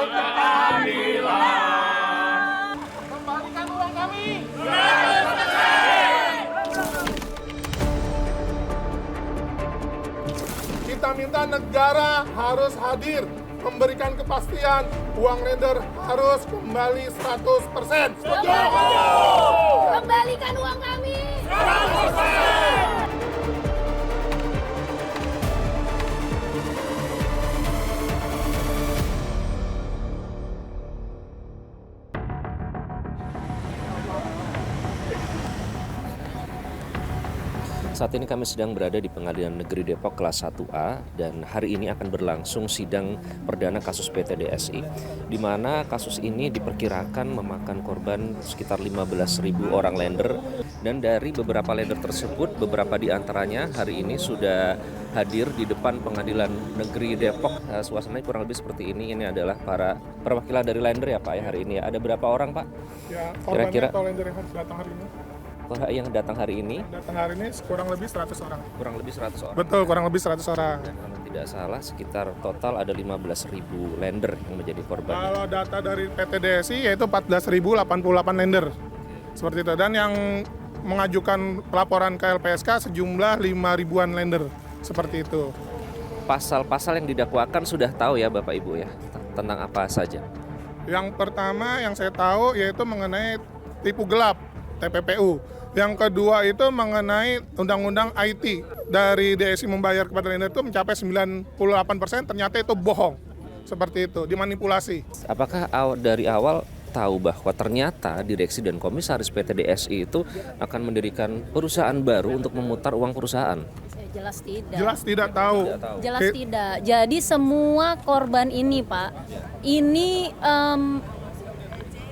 menuntut keadilan. Kembalikan uang kami. Kita minta negara harus hadir, memberikan kepastian, uang lender harus kembali 100%. Setuju! Kembalikan uang kami. 100%! Saat ini kami sedang berada di Pengadilan Negeri Depok kelas 1A dan hari ini akan berlangsung sidang perdana kasus PT DSI, di mana kasus ini diperkirakan memakan korban sekitar 15.000 orang lender, dan dari beberapa lender tersebut beberapa di antaranya hari ini sudah hadir di depan Pengadilan Negeri Depok. Suasananya kurang lebih seperti ini. Ini adalah para perwakilan dari lender ya Pak ya hari ini ya. Ada berapa orang Pak? Ya, Kira-kira atau lender yang datang hari ini? Yang datang hari ini? Datang hari ini kurang lebih 100 orang. Kurang lebih 100 orang. Betul, kurang lebih 100 orang. Kalau tidak salah sekitar total ada 15.000 lender yang menjadi korban. Kalau data dari PT DSI yaitu 14.088 lender. Seperti itu. Dan yang mengajukan pelaporan ke LPSK sejumlah 5.000-an lender. Seperti itu. Pasal-pasal yang didakwakan sudah tahu ya Bapak Ibu ya, tentang apa saja? Yang pertama yang saya tahu yaitu mengenai tipu gelap, TPPU. Yang kedua itu mengenai undang-undang IT. Dari DSI membayar kepada lender itu mencapai 98%, ternyata itu bohong. Seperti itu, dimanipulasi. Apakah dari awal tahu bahwa ternyata direksi dan komisaris PT DSI itu akan mendirikan perusahaan baru untuk memutar uang perusahaan? Jelas tidak. Jelas tidak tahu. Jelas tidak. Jadi semua korban ini Pak, ini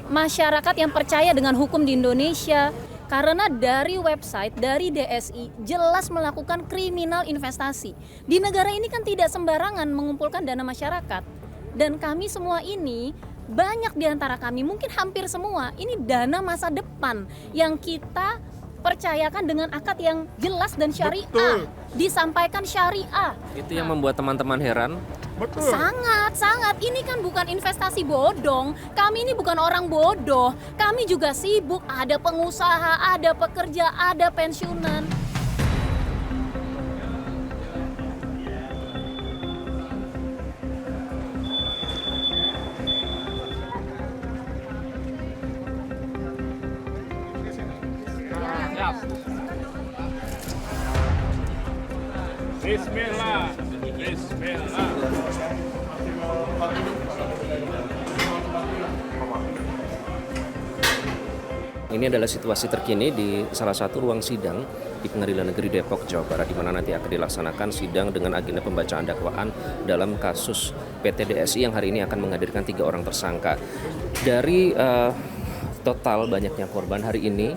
masyarakat yang percaya dengan hukum di Indonesia. Karena dari website, dari DSI jelas melakukan kriminal investasi. Di negara ini kan tidak sembarangan mengumpulkan dana masyarakat. Dan kami semua ini, banyak di antara kami, mungkin hampir semua, ini dana masa depan yang kita percayakan dengan akad yang jelas dan syariah. Betul. Disampaikan syariah. Itu yang membuat teman-teman heran. Betul. Sangat. Ini kan bukan investasi bodong. Kami ini bukan orang bodoh. Kami juga sibuk. Ada pengusaha, ada pekerja, ada pensiunan. Bismillah. Bismillah. Ini adalah situasi terkini di salah satu ruang sidang di Pengadilan Negeri Depok, Jawa Barat, di mana nanti akan dilaksanakan sidang dengan agenda pembacaan dakwaan dalam kasus PT DSI yang hari ini akan menghadirkan 3 orang tersangka. Dari total banyaknya korban hari ini,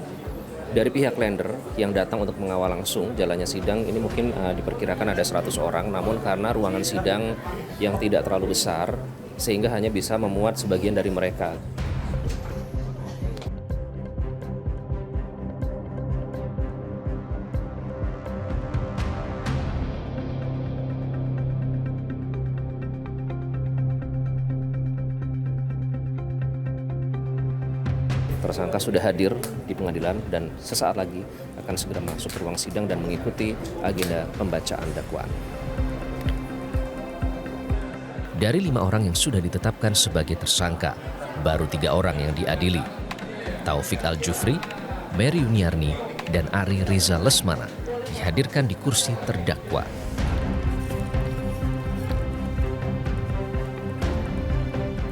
dari pihak lender yang datang untuk mengawal langsung jalannya sidang ini mungkin diperkirakan ada 100 orang, namun karena ruangan sidang yang tidak terlalu besar sehingga hanya bisa memuat sebagian dari mereka. Tersangka sudah hadir di pengadilan dan sesaat lagi akan segera masuk ke ruang sidang dan mengikuti agenda pembacaan dakwaan. Dari 5 orang yang sudah ditetapkan sebagai tersangka, baru 3 orang yang diadili. Taufik Al-Jufri, Mary Yuniarni, dan Ari Riza Lesmana dihadirkan di kursi terdakwa.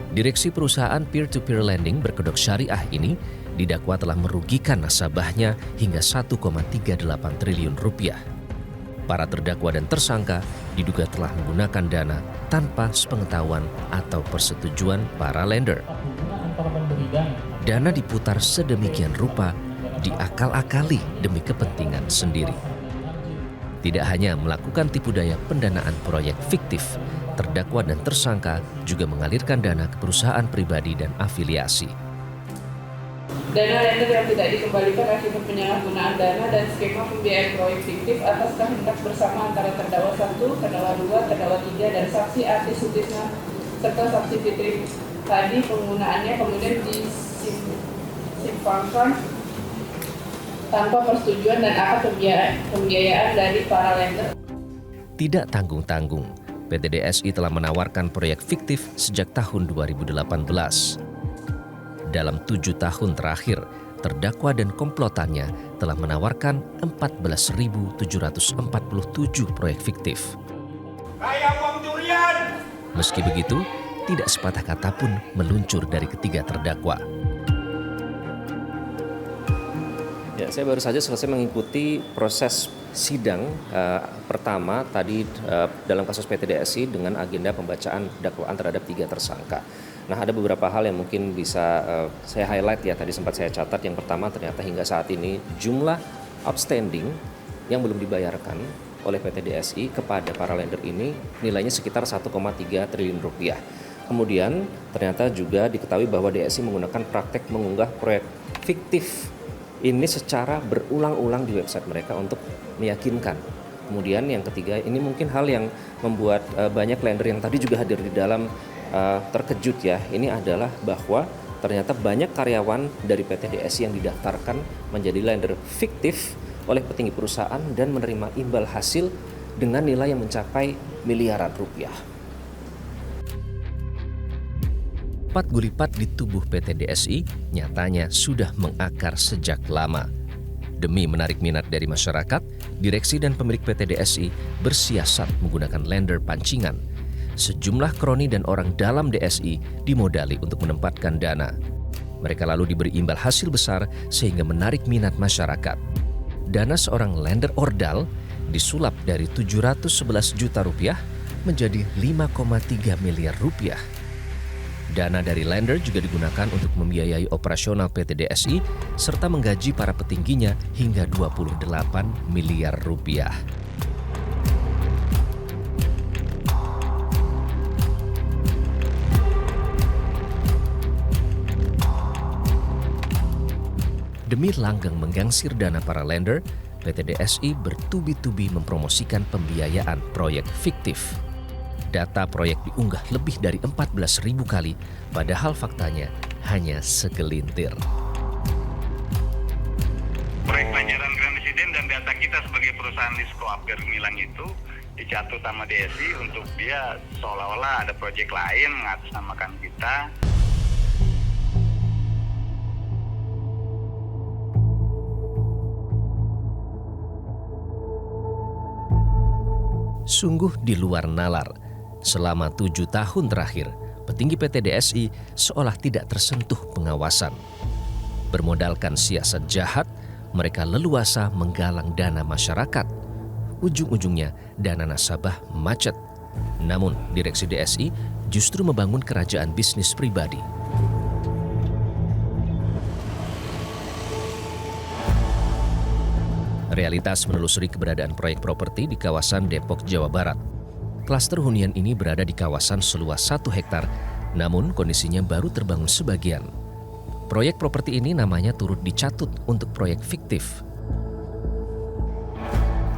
Direksi perusahaan peer-to-peer lending berkedok syariah ini didakwa telah merugikan nasabahnya hingga 1,38 triliun rupiah. Para terdakwa dan tersangka diduga telah menggunakan dana tanpa sepengetahuan atau persetujuan para lender. Dana diputar sedemikian rupa, diakal-akali demi kepentingan sendiri. Tidak hanya melakukan tipu daya pendanaan proyek fiktif, terdakwa dan tersangka juga mengalirkan dana ke perusahaan pribadi dan afiliasi. Dana lender yang tidak dikembalikan akibat penyalahgunaan dana dan skema pembiayaan proyek fiktif atas kehendak bersama antara terdakwa 1, terdakwa 2, terdakwa 3, dan saksi Ati Sutisna serta saksi Fitri tadi penggunaannya kemudian disimpangkan tanpa persetujuan dan akad pembiayaan dari para lender. Tidak tanggung-tanggung, PT DSI telah menawarkan proyek fiktif sejak tahun 2018. Dalam 7 tahun terakhir, terdakwa dan komplotannya telah menawarkan 14.747 proyek fiktif. Meski begitu, tidak sepatah kata pun meluncur dari ketiga terdakwa. Ya, saya baru saja selesai mengikuti proses sidang pertama tadi dalam kasus PT DSI dengan agenda pembacaan dakwaan terhadap 3 tersangka. Nah, ada beberapa hal yang mungkin bisa saya highlight ya, tadi sempat saya catat. Yang pertama, ternyata hingga saat ini jumlah outstanding yang belum dibayarkan oleh PT DSI kepada para lender ini nilainya sekitar 1,3 triliun rupiah. Kemudian ternyata juga diketahui bahwa DSI menggunakan praktek mengunggah proyek fiktif ini secara berulang-ulang di website mereka untuk meyakinkan. Kemudian yang ketiga, ini mungkin hal yang membuat banyak lender yang tadi juga hadir di dalam terkejut ya. Ini adalah bahwa ternyata banyak karyawan dari PT DSI yang didaftarkan menjadi lender fiktif oleh petinggi perusahaan dan menerima imbal hasil dengan nilai yang mencapai miliaran rupiah. 4 gulipat di tubuh PT DSI nyatanya sudah mengakar sejak lama. Demi menarik minat dari masyarakat, direksi dan pemilik PT DSI bersiasat menggunakan lender pancingan. Sejumlah kroni dan orang dalam DSI dimodali untuk menempatkan dana. Mereka lalu diberi imbal hasil besar sehingga menarik minat masyarakat. Dana seorang lender ordal disulap dari 711 juta rupiah menjadi 5,3 miliar rupiah. Dana dari lender juga digunakan untuk membiayai operasional PT DSI serta menggaji para petingginya hingga 28 miliar rupiah. Demi langgeng menggangsir dana para lender, PT DSI bertubi-tubi mempromosikan pembiayaan proyek fiktif. Data proyek diunggah lebih dari 14.000 kali, padahal faktanya hanya segelintir. Proyek pelajaran Grand Resident dan data kita sebagai perusahaan Lisco Upgrade Milang itu dicatut sama DSI untuk dia seolah-olah ada proyek lain mengatasnamakan kita. Sungguh di luar nalar. Selama 7 tahun terakhir, petinggi PT DSI seolah tidak tersentuh pengawasan. Bermodalkan siasat jahat, mereka leluasa menggalang dana masyarakat. Ujung-ujungnya dana nasabah macet. Namun direksi DSI justru membangun kerajaan bisnis pribadi. Realitas menelusuri keberadaan proyek properti di kawasan Depok, Jawa Barat. Klaster hunian ini berada di kawasan seluas 1 hektar, namun kondisinya baru terbangun sebagian. Proyek properti ini namanya turut dicatut untuk proyek fiktif.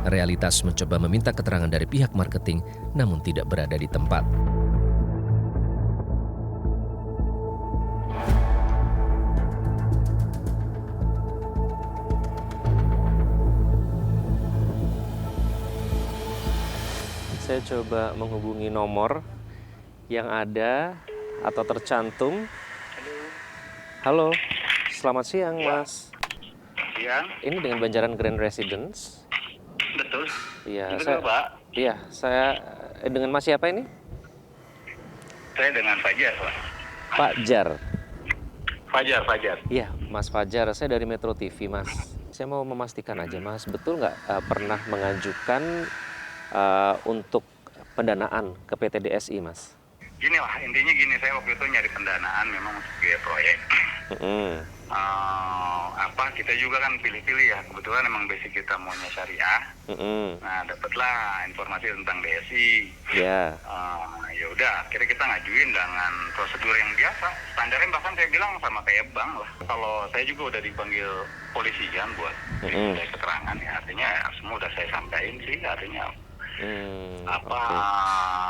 Realitas mencoba meminta keterangan dari pihak marketing, namun tidak berada di tempat. Saya coba menghubungi nomor yang ada atau tercantum. Halo, selamat siang Mas. Siang, Ini dengan Banjaran Grand Residence. betul. Iya, Betul, Pak. saya dengan Mas siapa ini? Saya dengan Fajar, Pak. Pak Jar. Fajar. Iya, Mas Fajar. Saya dari Metro TV, Mas. Saya mau memastikan aja, Mas, betul nggak pernah mengajukan untuk pendanaan ke PT DSI, Mas? Gini lah, intinya gini, saya waktu itu nyari pendanaan memang untuk biaya proyek. Kita juga kan pilih-pilih ya, kebetulan emang basic kita maunya syariah. Nah, dapatlah informasi tentang DSI. Ya. Ya udah, akhirnya kita ngajuin dengan prosedur yang biasa. Standarnya bahkan saya bilang sama kayak bank lah. Kalau saya juga udah dipanggil polisian buat diminta keterangan, ya artinya semua udah saya sampaikan sih, artinya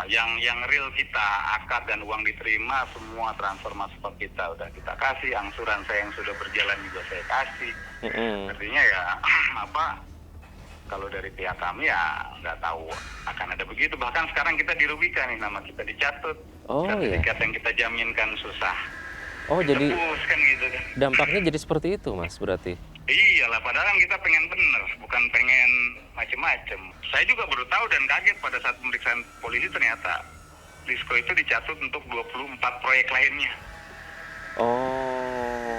Yang real kita, akad dan uang diterima semua transfer masuk ke kita udah kita kasih, angsuran saya yang sudah berjalan juga saya kasih. Artinya ya kalau dari pihak kami ya nggak tahu akan ada begitu. Bahkan sekarang kita dirugikan nih, nama kita dicatut, sertifikat yang kita jaminkan susah. Jadi kan gitu kan. dampaknya jadi seperti itu, Mas, berarti? Iyalah, padahal kan kita pengen bener, bukan pengen macem-macem. Saya juga baru tahu dan kaget pada saat pemeriksaan polisi ternyata Lisco itu dicatut untuk 24 proyek lainnya.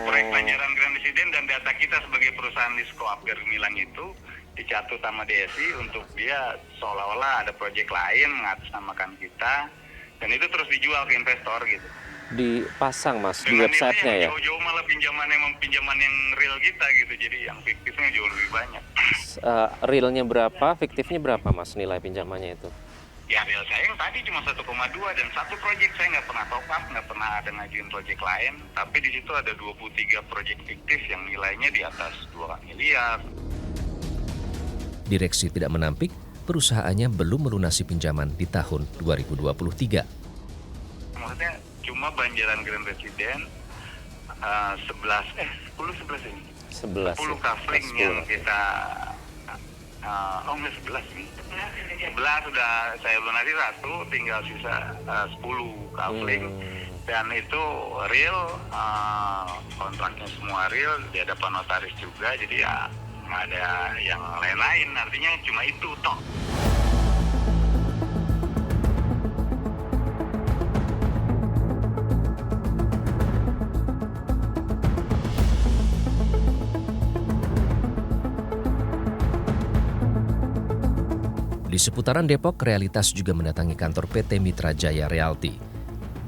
Proyek Banjaran Grand Resident dan data kita sebagai perusahaan Lisco Upgrade Gemilang itu dicatut sama DSI untuk dia seolah-olah ada proyek lain mengatasnamakan kita, dan itu terus dijual ke investor gitu. Dipasang, Mas, di dengan websitenya ya? Jauh-jauh malah pinjaman yang real kita gitu, jadi yang fiktifnya jauh lebih banyak. Realnya berapa, fiktifnya berapa, Mas, nilai pinjamannya itu? Ya real saya yang tadi cuma 1,2 dan satu proyek saya nggak pernah top up, nggak pernah ada ngajuin proyek lain, tapi di situ ada 23 proyek fiktif yang nilainya di atas 2 miliar. Direksi tidak menampik perusahaannya belum melunasi pinjaman di tahun 2023. Maksudnya cuma Banjaran Grand Resident 10 ini. 10 kafling yang kita enggak 11 nih. 11 sudah saya lunasi 1, tinggal sisa 10 kafling. Dan itu real, kontraknya semua real, di hadapan notaris juga, jadi ya nggak ada yang lain-lain, artinya cuma itu toh. Di seputaran Depok, Realitas juga mendatangi kantor PT Mitra Jaya Realty.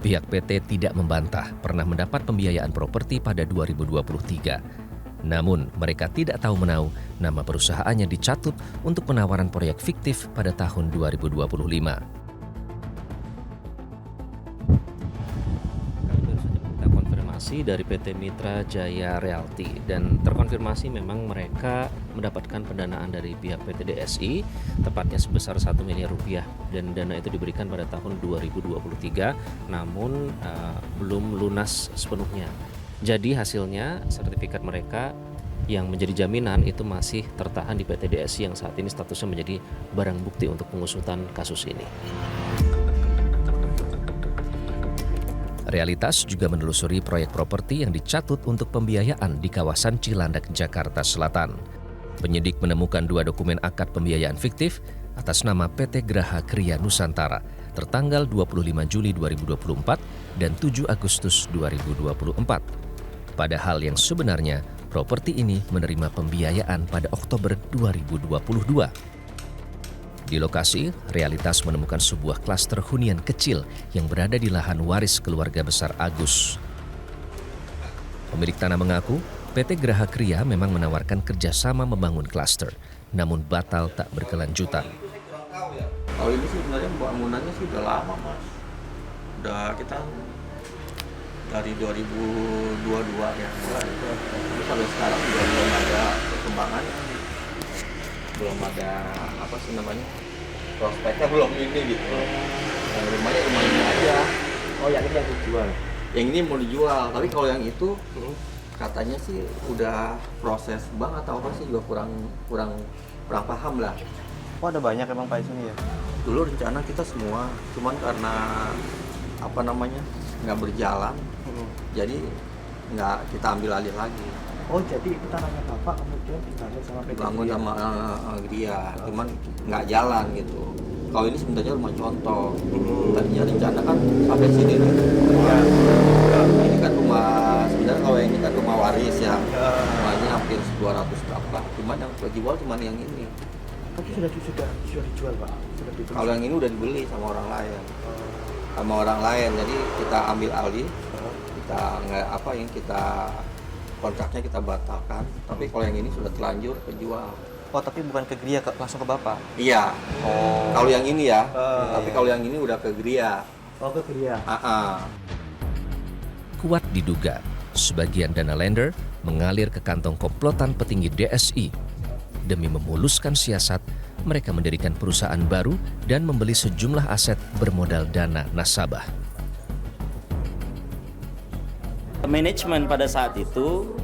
Pihak PT tidak membantah pernah mendapat pembiayaan properti pada 2023. Namun, mereka tidak tahu menahu nama perusahaannya dicatut untuk penawaran proyek fiktif pada tahun 2025. Kita konfirmasi dari PT Mitra Jaya Realty dan terkonfirmasi memang mereka mendapatkan pendanaan dari pihak PT DSI tepatnya sebesar 1 miliar rupiah, dan dana itu diberikan pada tahun 2023 namun belum lunas sepenuhnya. Jadi hasilnya sertifikat mereka yang menjadi jaminan itu masih tertahan di PT DSI yang saat ini statusnya menjadi barang bukti untuk pengusutan kasus ini. Realitas juga menelusuri proyek properti yang dicatut untuk pembiayaan di kawasan Cilandak, Jakarta Selatan. Penyidik menemukan 2 dokumen akad pembiayaan fiktif atas nama PT Graha Kriya Nusantara tertanggal 25 Juli 2024 dan 7 Agustus 2024. Padahal yang sebenarnya properti ini menerima pembiayaan pada Oktober 2022. Di lokasi, Realitas menemukan sebuah klaster hunian kecil yang berada di lahan waris keluarga besar Agus. Pemilik tanah mengaku PT Graha Kriya memang menawarkan kerjasama membangun klaster, namun batal tak berkelanjutan. Kalau ini sih sebenarnya bangunannya sih udah lama, Mas. Udah kita dari 2022 ya mulai. Tapi sampai sekarang juga belum ada perkembangan, belum ada apa sih namanya, prospeknya belum ini gitu. Yang rumahnya cuma ini aja. Oh, yang ini yang dijual? Yang ini mau dijual, tapi kalau yang itu katanya sih udah proses banget atau apa sih, juga kurang paham lah. Oh, ada banyak emang Pak di sini ya? Dulu rencana kita semua, cuman karena apa namanya nggak berjalan, jadi nggak kita ambil alih lagi. Oh, jadi itu tanahnya Bapak kemudian dibangun sama PT Bangun Gria? sama Gria, cuman nggak jalan gitu. Kalau ini sebenarnya rumah contoh. Tadinya rencana kan sampai sini nih. Ini kan rumah, sebenarnya kalau ini kan rumah waris ya. Rumahnya hampir 200 berapa. Cuman yang dijual cuman yang ini. Tapi sudah dijual Pak? Sudah dibeli? Kalau yang ini udah dibeli sama orang lain. Jadi kita ambil alih. Kita nggak apa yang kita kontraknya kita batalkan. Tapi kalau yang ini sudah terlanjur kejual. Oh, tapi bukan ke Gria, langsung ke Bapak? Iya. Kalau yang ini ya. Tapi kalau yang ini udah ke Gria. Oh, ke Gria. Kuat diduga, sebagian dana lender mengalir ke kantong komplotan petinggi DSI. Demi memuluskan siasat, mereka mendirikan perusahaan baru dan membeli sejumlah aset bermodal dana nasabah. Manajemen pada saat itu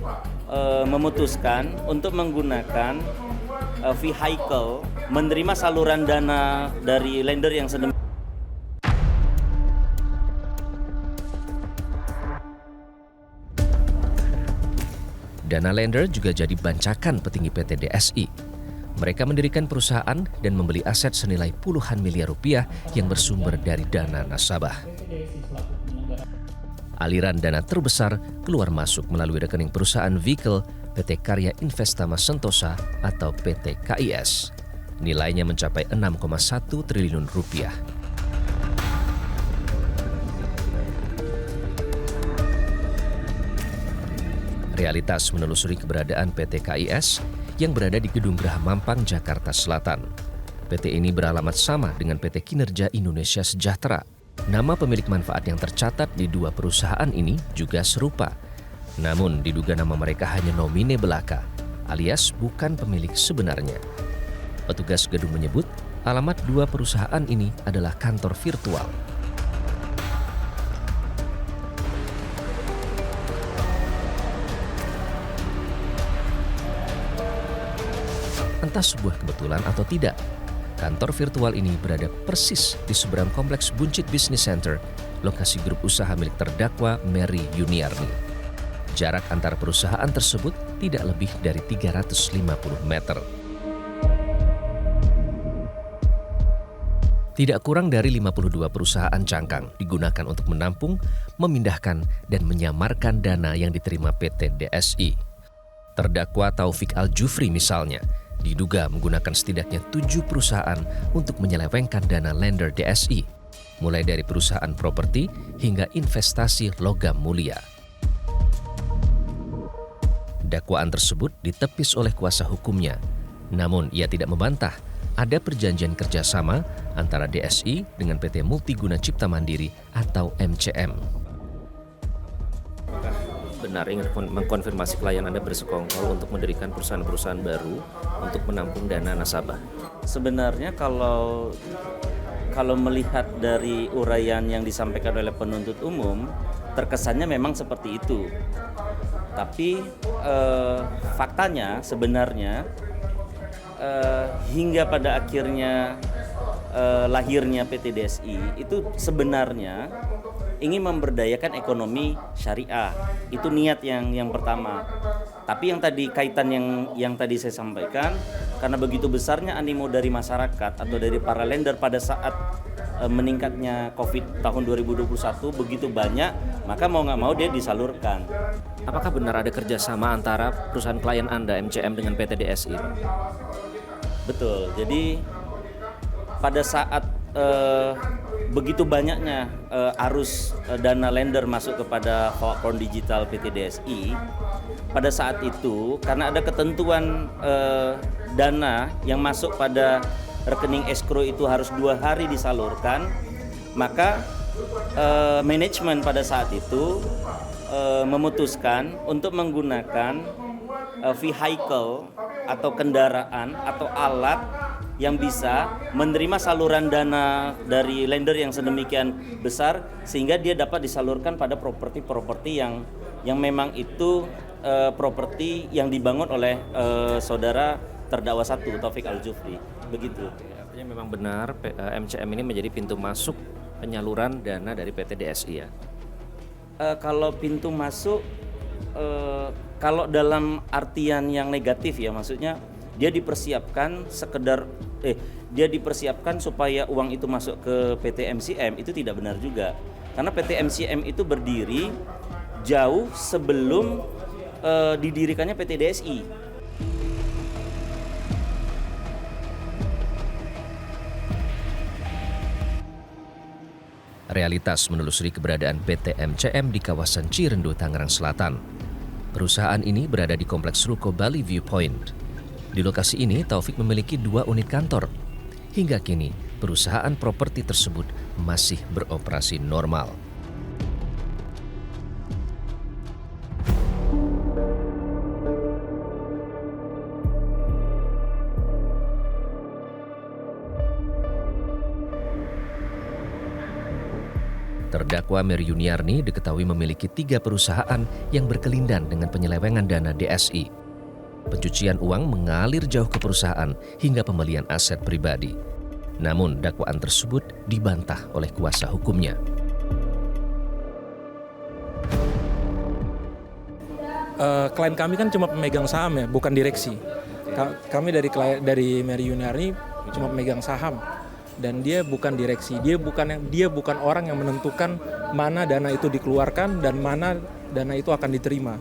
memutuskan untuk menggunakan vehicle menerima saluran dana dari lender yang sedemikian. Dana lender juga jadi bancakan petinggi PT DSI. Mereka mendirikan perusahaan dan membeli aset senilai puluhan miliar rupiah yang bersumber dari dana nasabah. Aliran dana terbesar keluar masuk melalui rekening perusahaan vehicle PT Karya Investama Sentosa atau PT KIS. Nilainya mencapai 6,1 triliun rupiah. Realitas menelusuri keberadaan PT KIS yang berada di Gedung Geraha Mampang, Jakarta Selatan. PT ini beralamat sama dengan PT Kinerja Indonesia Sejahtera. Nama pemilik manfaat yang tercatat di dua perusahaan ini juga serupa. Namun diduga nama mereka hanya nomine belaka, alias bukan pemilik sebenarnya. Petugas gedung menyebut alamat dua perusahaan ini adalah kantor virtual. Entah sebuah kebetulan atau tidak, kantor virtual ini berada persis di seberang kompleks Buncit Business Center, lokasi grup usaha milik terdakwa Mary Yuniarni. Jarak antara perusahaan tersebut tidak lebih dari 350 meter. Tidak kurang dari 52 perusahaan cangkang digunakan untuk menampung, memindahkan, dan menyamarkan dana yang diterima PT DSI. Terdakwa Taufik Al-Jufri misalnya, diduga menggunakan setidaknya 7 perusahaan untuk menyelewengkan dana lender DSI, mulai dari perusahaan properti hingga investasi logam mulia. Dakwaan tersebut ditepis oleh kuasa hukumnya, namun ia tidak membantah ada perjanjian kerjasama antara DSI dengan PT Multiguna Cipta Mandiri atau MCM. Benar ingin mengkonfirmasi klien Anda bersekongkol untuk mendirikan perusahaan-perusahaan baru untuk menampung dana nasabah. Sebenarnya kalau melihat dari uraian yang disampaikan oleh penuntut umum, terkesannya memang seperti itu. Tapi faktanya sebenarnya hingga pada akhirnya lahirnya PT DSI itu sebenarnya ingin memberdayakan ekonomi syariah. Itu niat yang pertama. Tapi yang tadi kaitan yang tadi saya sampaikan, karena begitu besarnya animo dari masyarakat atau dari para lender pada saat meningkatnya COVID tahun 2021 begitu banyak, maka mau nggak mau dia disalurkan. Apakah benar ada kerjasama antara perusahaan klien Anda MCM dengan PT DSI? Betul. Jadi pada saat begitu banyaknya arus dana lender masuk kepada platform digital PT DSI, pada saat itu karena ada ketentuan dana yang masuk pada rekening escrow itu harus 2 hari disalurkan, maka manajemen pada saat itu memutuskan untuk menggunakan vehicle atau kendaraan atau alat yang bisa menerima saluran dana dari lender yang sedemikian besar sehingga dia dapat disalurkan pada properti-properti yang memang itu properti yang dibangun oleh saudara terdakwa 1 Taufik Al-Jufri. Begitu. Artinya memang benar MCM ini menjadi pintu masuk penyaluran dana dari PT DSI ya. Kalau pintu masuk kalau dalam artian yang negatif ya, maksudnya dia dipersiapkan dia dipersiapkan supaya uang itu masuk ke PT MCM, itu tidak benar juga. Karena PT MCM itu berdiri jauh sebelum didirikannya PT DSI. Realitas menelusuri keberadaan PT MCM di kawasan Cirendu, Tangerang Selatan. Perusahaan ini berada di Kompleks Ruko Bali Viewpoint. Di lokasi ini, Taufik memiliki 2 unit kantor. Hingga kini, perusahaan properti tersebut masih beroperasi normal. Terdakwa Mary Yuniarni diketahui memiliki 3 perusahaan yang berkelindan dengan penyelewengan dana DSI. Pencucian uang mengalir jauh ke perusahaan hingga pembelian aset pribadi. Namun dakwaan tersebut dibantah oleh kuasa hukumnya. Klien kami kan cuma pemegang saham ya, bukan direksi. Kami dari Mary Yuniarni cuma pemegang saham dan dia bukan direksi. Dia bukan orang yang menentukan mana dana itu dikeluarkan dan mana dana itu akan diterima.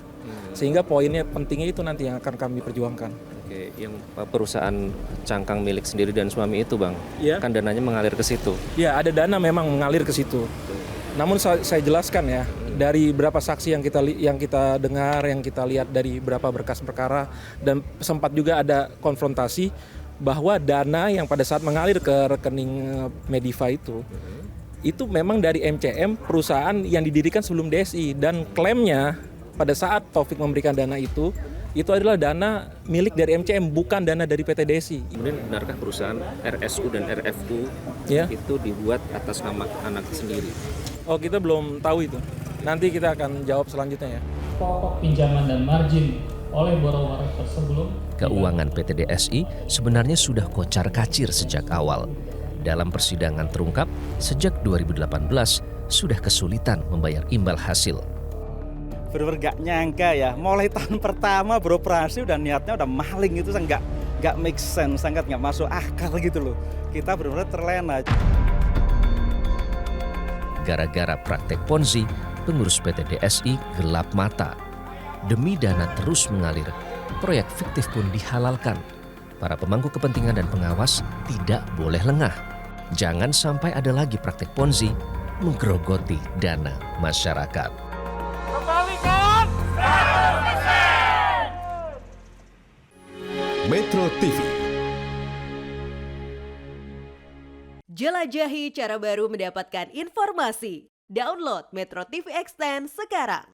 Sehingga poinnya pentingnya itu nanti yang akan kami perjuangkan. Oke, yang perusahaan cangkang milik sendiri dan suami itu, Bang, ya. Kan dananya mengalir ke situ. Ya, ada dana memang mengalir ke situ. Namun saya jelaskan ya, dari berapa saksi yang kita dengar, yang kita lihat dari berapa berkas perkara, dan sempat juga ada konfrontasi bahwa dana yang pada saat mengalir ke rekening Mediva itu memang dari MCM, perusahaan yang didirikan sebelum DSI, dan klaimnya pada saat Taufik memberikan dana itu adalah dana milik dari MCM, bukan dana dari PT DSI. Kemudian benarkah perusahaan RSU dan RFU itu dibuat atas nama anak sendiri? Oh, kita belum tahu itu. Nanti kita akan jawab selanjutnya ya. Pokok pinjaman dan margin oleh borrower tersebut. Keuangan PT DSI sebenarnya sudah kocar-kacir sejak awal. Dalam persidangan terungkap, sejak 2018 sudah kesulitan membayar imbal hasil. Bener-bener gak nyangka ya, mulai tahun pertama beroperasi udah niatnya udah maling, itu nggak make sense, sangat nggak masuk akal gitu loh. Kita benar-benar terlena. Gara-gara praktek Ponzi, pengurus PT DSI gelap mata. Demi dana terus mengalir, proyek fiktif pun dihalalkan. Para pemangku kepentingan dan pengawas tidak boleh lengah. Jangan sampai ada lagi praktek Ponzi menggerogoti dana masyarakat. Kembalikan 100%. Metro TV. Jelajahi cara baru mendapatkan informasi. Download Metro TV Extend sekarang.